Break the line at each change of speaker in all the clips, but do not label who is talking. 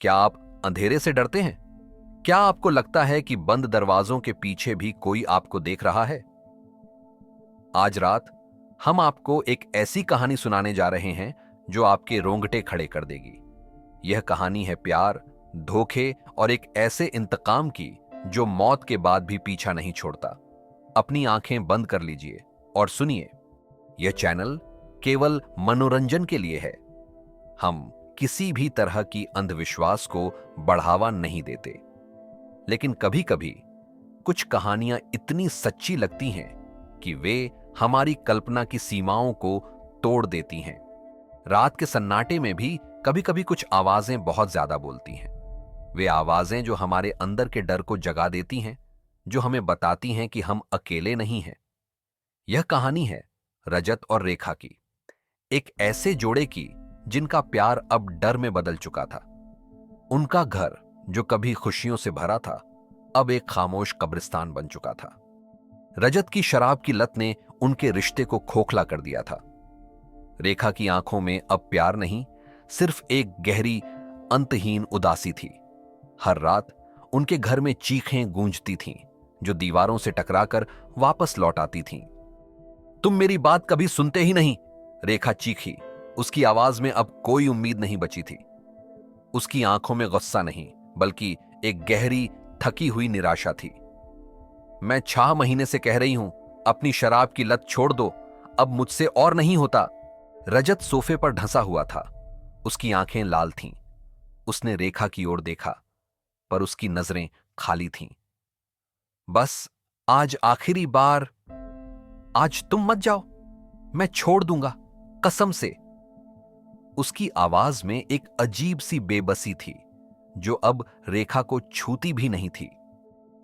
क्या आप अंधेरे से डरते हैं? क्या आपको लगता है कि बंद दरवाजों के पीछे भी कोई आपको देख रहा है? आज रात हम आपको एक ऐसी कहानी सुनाने जा रहे हैं जो आपके रोंगटे खड़े कर देगी। यह कहानी है प्यार, धोखे और एक ऐसे इंतकाम की जो मौत के बाद भी पीछा नहीं छोड़ता। अपनी आंखें बंद कर लीजिए और सुनिए। यह चैनल केवल मनोरंजन के लिए है। हम किसी भी तरह की अंधविश्वास को बढ़ावा नहीं देते, लेकिन कभी कभी कुछ कहानियां इतनी सच्ची लगती हैं कि वे हमारी कल्पना की सीमाओं को तोड़ देती हैं। रात के सन्नाटे में भी कभी कभी कुछ आवाजें बहुत ज्यादा बोलती हैं। वे आवाजें जो हमारे अंदर के डर को जगा देती हैं, जो हमें बताती हैं कि हम अकेले नहीं हैं। यह कहानी है रजत और रेखा की, एक ऐसे जोड़े की जिनका प्यार अब डर में बदल चुका था। उनका घर जो कभी खुशियों से भरा था, अब एक खामोश कब्रिस्तान बन चुका था। रजत की शराब की लत ने उनके रिश्ते को खोखला कर दिया था। रेखा की आंखों में अब प्यार नहीं, सिर्फ एक गहरी अंतहीन उदासी थी। हर रात उनके घर में चीखें गूंजती थीं, जो दीवारों से टकराकर वापस लौट आती थीं। तुम मेरी बात कभी सुनते ही नहीं, रेखा चीखी। उसकी आवाज में अब कोई उम्मीद नहीं बची थी। उसकी आंखों में गुस्सा नहीं, बल्कि एक गहरी थकी हुई निराशा थी। मैं 6 महीने से कह रही हूं, अपनी शराब की लत छोड़ दो, अब मुझसे और नहीं होता। रजत सोफे पर ढंसा हुआ था। उसकी आंखें लाल थीं। उसने रेखा की ओर देखा, पर उसकी नजरें खाली थीं। बस आज आखिरी बार, आज तुम मत जाओ, मैं छोड़ दूंगा, कसम से। उसकी आवाज में एक अजीब सी बेबसी थी, जो अब रेखा को छूती भी नहीं थी।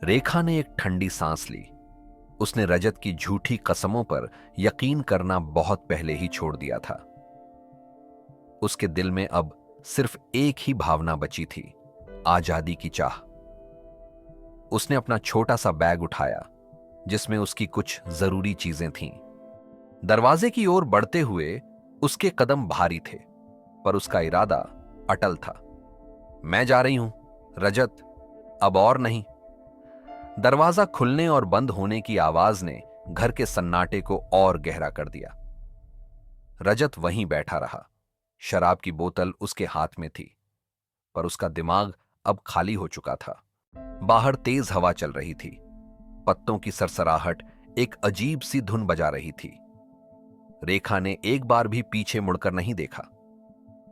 रेखा ने एक ठंडी सांस ली। उसने रजत की झूठी कसमों पर यकीन करना बहुत पहले ही छोड़ दिया था। उसके दिल में अब सिर्फ एक ही भावना बची थी, आजादी की चाह। उसने अपना छोटा सा बैग उठाया, जिसमें उसकी कुछ जरूरी चीजें थीं। दरवाजे की ओर बढ़ते हुए उसके कदम भारी थे, पर उसका इरादा अटल था। मैं जा रही हूं रजत, अब और नहीं। दरवाजा खुलने और बंद होने की आवाज ने घर के सन्नाटे को और गहरा कर दिया। रजत वहीं बैठा रहा। शराब की बोतल उसके हाथ में थी, पर उसका दिमाग अब खाली हो चुका था। बाहर तेज हवा चल रही थी। पत्तों की सरसराहट एक अजीब सी धुन बजा रही थी। रेखा ने एक बार भी पीछे मुड़कर नहीं देखा।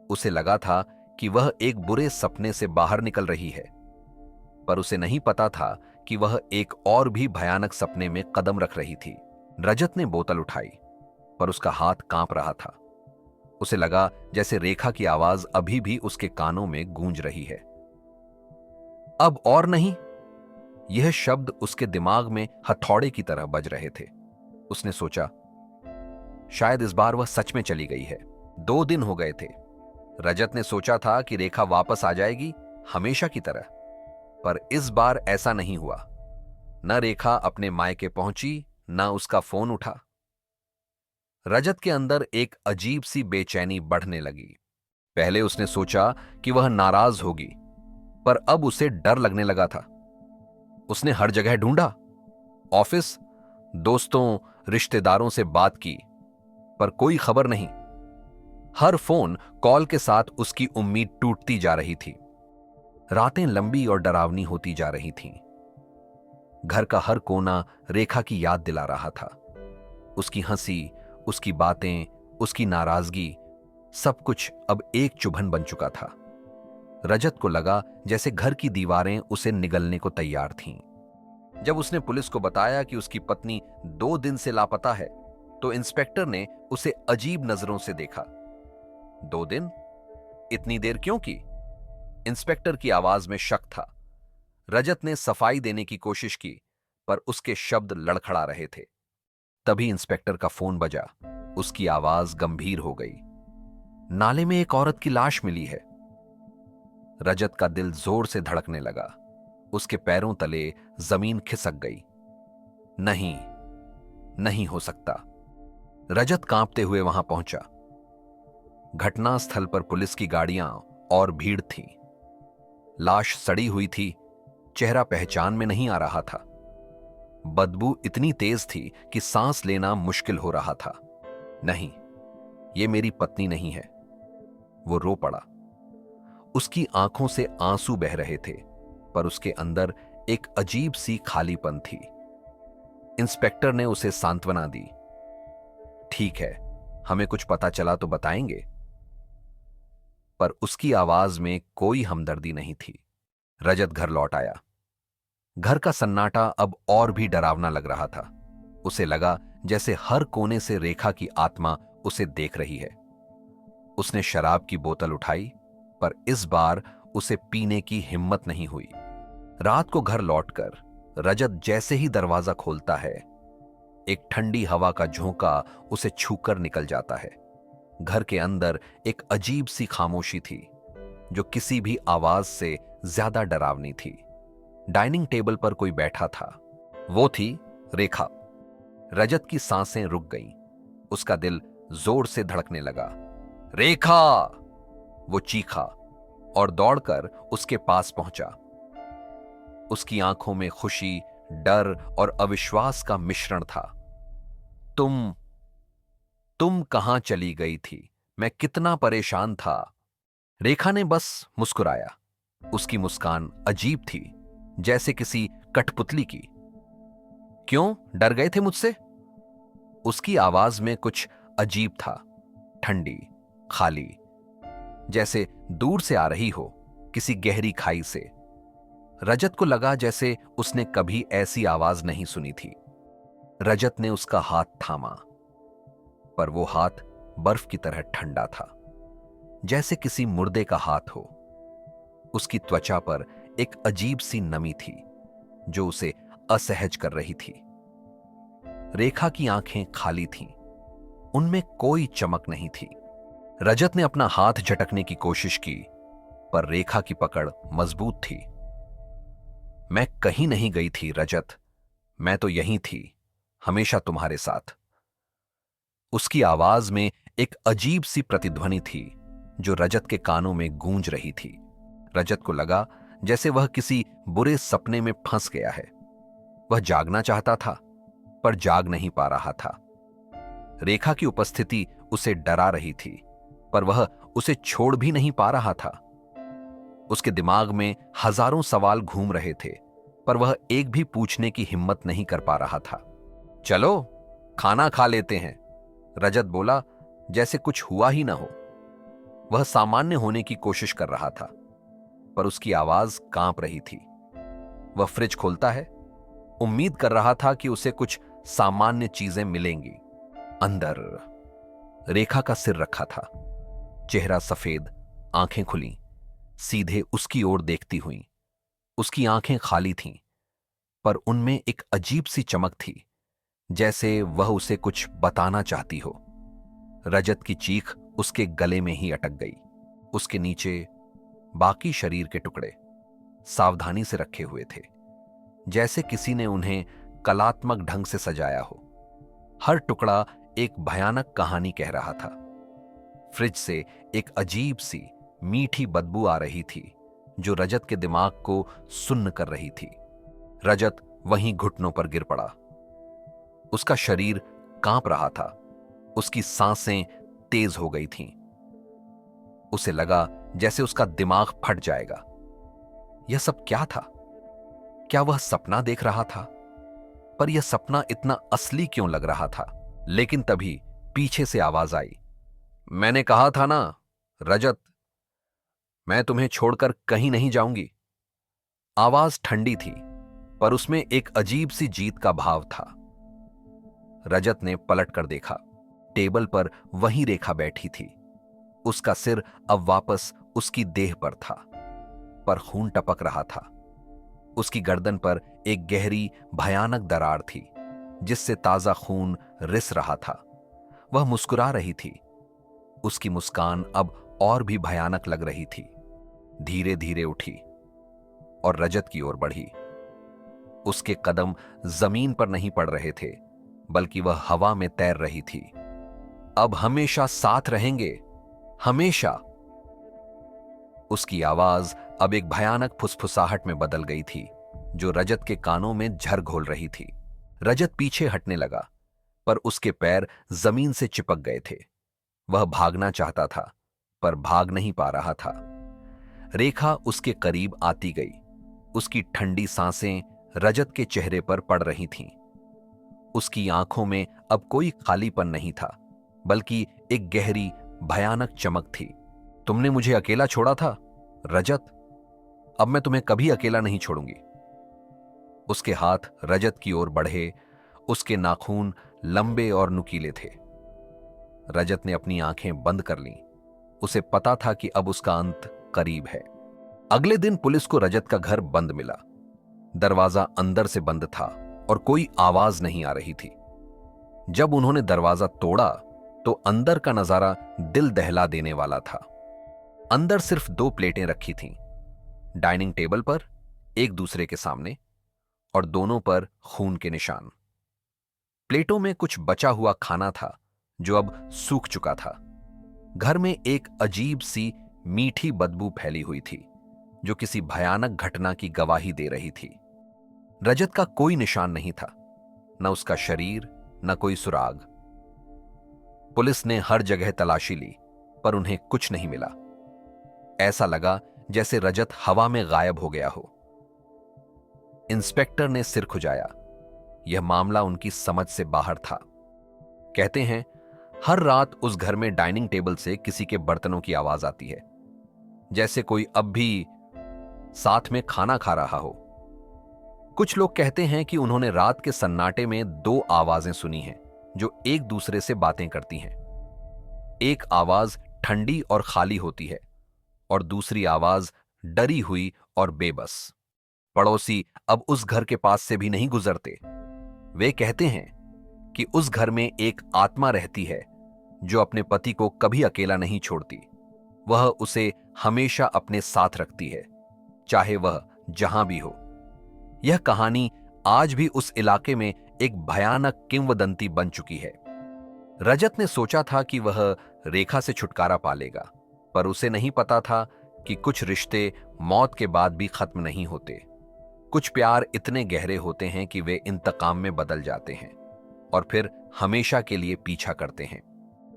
उसे लगा था कि वह एक बुरे सपने से बाहर निकल रही है, पर उसे नहीं पता था कि वह एक और भी भयानक सपने में कदम रख रही थी। रजत ने बोतल उठाई, पर उसका हाथ कांप रहा था। उसे लगा जैसे रेखा की आवाज अभी भी उसके कानों में गूंज रही है। अब और नहीं, यह शब्द उसके दिमाग में हथौड़े की तरह बज रहे थे। उसने सोचा, शायद इस बार वह सच में चली गई है। 2 दिन हो गए थे। रजत ने सोचा था कि रेखा वापस आ जाएगी, हमेशा की तरह, पर इस बार ऐसा नहीं हुआ। न रेखा अपने मायके पहुंची, न उसका फोन उठा। रजत के अंदर एक अजीब सी बेचैनी बढ़ने लगी। पहले उसने सोचा कि वह नाराज होगी, पर अब उसे डर लगने लगा था। उसने हर जगह ढूंढा, ऑफिस, दोस्तों, रिश्तेदारों से बात की, पर कोई खबर नहीं। हर फोन कॉल के साथ उसकी उम्मीद टूटती जा रही थी। रातें लंबी और डरावनी होती जा रही थीं। घर का हर कोना रेखा की याद दिला रहा था। उसकी हंसी, उसकी बातें, उसकी नाराजगी, सब कुछ अब एक चुभन बन चुका था। रजत को लगा जैसे घर की दीवारें उसे निगलने को तैयार थीं। जब उसने पुलिस को बताया कि उसकी पत्नी 2 दिन से लापता है, तो इंस्पेक्टर ने उसे अजीब नजरों से देखा। 2 दिन? इतनी देर क्यों की? इंस्पेक्टर की आवाज में शक था। रजत ने सफाई देने की कोशिश की, पर उसके शब्द लड़खड़ा रहे थे। तभी इंस्पेक्टर का फोन बजा। उसकी आवाज गंभीर हो गई। नाले में एक औरत की लाश मिली है। रजत का दिल जोर से धड़कने लगा। उसके पैरों तले जमीन खिसक गई। नहीं, नहीं हो सकता। रजत कांपते हुए वहां पहुंचा। घटनास्थल पर पुलिस की गाड़ियां और भीड़ थी। लाश सड़ी हुई थी, चेहरा पहचान में नहीं आ रहा था। बदबू इतनी तेज थी कि सांस लेना मुश्किल हो रहा था। नहीं, ये मेरी पत्नी नहीं है। वो रो पड़ा। उसकी आंखों से आंसू बह रहे थे, पर उसके अंदर एक अजीब सी खालीपन थी। इंस्पेक्टर ने उसे सांत्वना दी। ठीक है, हमें कुछ पता चला तो बताएंगे। पर उसकी आवाज में कोई हमदर्दी नहीं थी। रजत घर लौट आया। घर का सन्नाटा अब और भी डरावना लग रहा था। उसे लगा जैसे हर कोने से रेखा की आत्मा उसे देख रही है। उसने शराब की बोतल उठाई, पर इस बार उसे पीने की हिम्मत नहीं हुई। रात को घर लौटकर रजत जैसे ही दरवाजा खोलता है, एक ठंडी हवा का झोंका उसे छूकर निकल जाता है। घर के अंदर एक अजीब सी खामोशी थी, जो किसी भी आवाज से ज्यादा डरावनी थी। डाइनिंग टेबल पर कोई बैठा था। वो थी रेखा। रजत की सांसें रुक गईं। उसका दिल जोर से धड़कने लगा। रेखा! वो चीखा और दौड़कर उसके पास पहुंचा। उसकी आंखों में खुशी, डर और अविश्वास का मिश्रण था। तुम कहां चली गई थी? मैं कितना परेशान था। रेखा ने बस मुस्कुराया। उसकी मुस्कान अजीब थी, जैसे किसी कठपुतली की। क्यों, डर गए थे मुझसे? उसकी आवाज में कुछ अजीब था, ठंडी, खाली, जैसे दूर से आ रही हो, किसी गहरी खाई से। रजत को लगा जैसे उसने कभी ऐसी आवाज नहीं सुनी थी। रजत ने उसका हाथ थामा, पर वो हाथ बर्फ की तरह ठंडा था, जैसे किसी मुर्दे का हाथ हो। उसकी त्वचा पर एक अजीब सी नमी थी, जो उसे असहज कर रही थी। रेखा की आंखें खाली थीं, उनमें कोई चमक नहीं थी। रजत ने अपना हाथ झटकने की कोशिश की, पर रेखा की पकड़ मजबूत थी। मैं कहीं नहीं गई थी रजत, मैं तो यहीं थी, हमेशा तुम्हारे साथ। उसकी आवाज में एक अजीब सी प्रतिध्वनि थी, जो रजत के कानों में गूंज रही थी। रजत को लगा जैसे वह किसी बुरे सपने में फंस गया है। वह जागना चाहता था, पर जाग नहीं पा रहा था। रेखा की उपस्थिति उसे डरा रही थी, पर वह उसे छोड़ भी नहीं पा रहा था। उसके दिमाग में हजारों सवाल घूम रहे थे, पर वह एक भी पूछने की हिम्मत नहीं कर पा रहा था। चलो खाना खा लेते हैं, रजत बोला, जैसे कुछ हुआ ही ना हो। वह सामान्य होने की कोशिश कर रहा था, पर उसकी आवाज कांप रही थी। वह फ्रिज खोलता है, उम्मीद कर रहा था कि उसे कुछ सामान्य चीजें मिलेंगी। अंदर रेखा का सिर रखा था, चेहरा सफेद, आंखें खुली, सीधे उसकी ओर देखती हुई। उसकी आंखें खाली थीं, पर उनमें एक अजीब सी चमक थी, जैसे वह उसे कुछ बताना चाहती हो। रजत की चीख उसके गले में ही अटक गई। उसके नीचे बाकी शरीर के टुकड़े सावधानी से रखे हुए थे, जैसे किसी ने उन्हें कलात्मक ढंग से सजाया हो। हर टुकड़ा एक भयानक कहानी कह रहा था। फ्रिज से एक अजीब सी मीठी बदबू आ रही थी, जो रजत के दिमाग को सुन्न कर रही थी। रजत वहीं घुटनों पर गिर पड़ा। उसका शरीर कांप रहा था, उसकी सांसें तेज हो गई थीं। उसे लगा जैसे उसका दिमाग फट जाएगा। यह सब क्या था? क्या वह सपना देख रहा था? पर यह सपना इतना असली क्यों लग रहा था? लेकिन तभी पीछे से आवाज आई। मैंने कहा था ना रजत, मैं तुम्हें छोड़कर कहीं नहीं जाऊंगी। आवाज ठंडी थी, पर उसमें एक अजीब सी जीत का भाव था। रजत ने पलट कर देखा। टेबल पर वही रेखा बैठी थी। उसका सिर अब वापस उसकी देह पर था, पर खून टपक रहा था। उसकी गर्दन पर एक गहरी भयानक दरार थी, जिससे ताजा खून रिस रहा था। वह मुस्कुरा रही थी। उसकी मुस्कान अब और भी भयानक लग रही थी। धीरे धीरे उठी और रजत की ओर बढ़ी। उसके कदम जमीन पर नहीं पड़ रहे थे, बल्कि वह हवा में तैर रही थी। अब हमेशा साथ रहेंगे, हमेशा। उसकी आवाज अब एक भयानक फुसफुसाहट में बदल गई थी जो रजत के कानों में झर घोल रही थी। रजत पीछे हटने लगा, पर उसके पैर जमीन से चिपक गए थे। वह भागना चाहता था, पर भाग नहीं पा रहा था। रेखा उसके करीब आती गई। उसकी ठंडी सांसें रजत के चेहरे पर पड़ रही थीं। उसकी आंखों में अब कोई खालीपन नहीं था, बल्कि एक गहरी भयानक चमक थी। तुमने मुझे अकेला छोड़ा था, रजत। अब मैं तुम्हें कभी अकेला नहीं छोड़ूंगी। उसके हाथ रजत की ओर बढ़े। उसके नाखून लंबे और नुकीले थे। रजत ने अपनी आंखें बंद कर लीं। उसे पता था कि अब उसका अंत करीब है। अगले दिन पुलिस को रजत का घर बंद मिला। दरवाजा अंदर से बंद था और कोई आवाज नहीं आ रही थी। जब उन्होंने दरवाजा तोड़ा तो अंदर का नजारा दिल दहला देने वाला था। अंदर सिर्फ 2 प्लेटें रखी थीं, डाइनिंग टेबल पर एक दूसरे के सामने, और दोनों पर खून के निशान। प्लेटों में कुछ बचा हुआ खाना था जो अब सूख चुका था। घर में एक अजीब सी मीठी बदबू फैली हुई थी जो किसी भयानक घटना की गवाही दे रही थी। रजत का कोई निशान नहीं था, न उसका शरीर, न कोई सुराग। पुलिस ने हर जगह तलाशी ली, पर उन्हें कुछ नहीं मिला। ऐसा लगा जैसे रजत हवा में गायब हो गया हो। इंस्पेक्टर ने सिर खुजाया। यह मामला उनकी समझ से बाहर था। कहते हैं, हर रात उस घर में डाइनिंग टेबल से किसी के बर्तनों की आवाज आती है, जैसे कोई अब भी साथ में खाना खा रहा हो। कुछ लोग कहते हैं कि उन्होंने रात के सन्नाटे में 2 आवाजें सुनी हैं जो एक दूसरे से बातें करती हैं। एक आवाज ठंडी और खाली होती है और दूसरी आवाज डरी हुई और बेबस। पड़ोसी अब उस घर के पास से भी नहीं गुजरते। वे कहते हैं कि उस घर में एक आत्मा रहती है जो अपने पति को कभी अकेला नहीं छोड़ती। वह उसे हमेशा अपने साथ रखती है, चाहे वह जहां भी हो। यह कहानी आज भी उस इलाके में एक भयानक किंवदंती बन चुकी है। रजत ने सोचा था कि वह रेखा से छुटकारा पा लेगा, पर उसे नहीं पता था कि कुछ रिश्ते मौत के बाद भी खत्म नहीं होते। कुछ प्यार इतने गहरे होते हैं कि वे इंतकाम में बदल जाते हैं और फिर हमेशा के लिए पीछा करते हैं।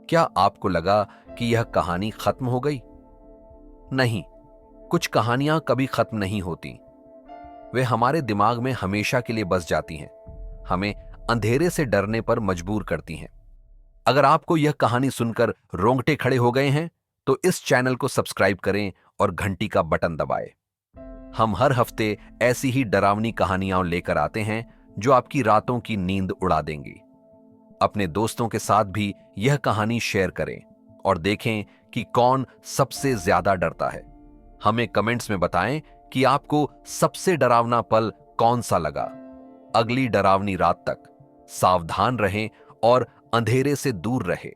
क्या आपको लगा कि यह कहानी खत्म हो गई? नहीं, कुछ कहानियां कभी खत्म नहीं होती। वे हमारे दिमाग में हमेशा के लिए बस जाती हैं, हमें अंधेरे से डरने पर मजबूर करती हैं। अगर आपको यह कहानी सुनकर रोंगटे खड़े हो गए हैं, तो इस चैनल को सब्सक्राइब करें और घंटी का बटन दबाएं। हम हर हफ्ते ऐसी ही डरावनी कहानियां लेकर आते हैं जो आपकी रातों की नींद उड़ा देंगी। अपने दोस्तों के साथ भी यह कहानी शेयर करें और देखें कि कौन सबसे ज्यादा डरता है। हमें कमेंट्स में बताएं कि आपको सबसे डरावना पल कौन सा लगा। अगली डरावनी रात तक सावधान रहें और अंधेरे से दूर रहें।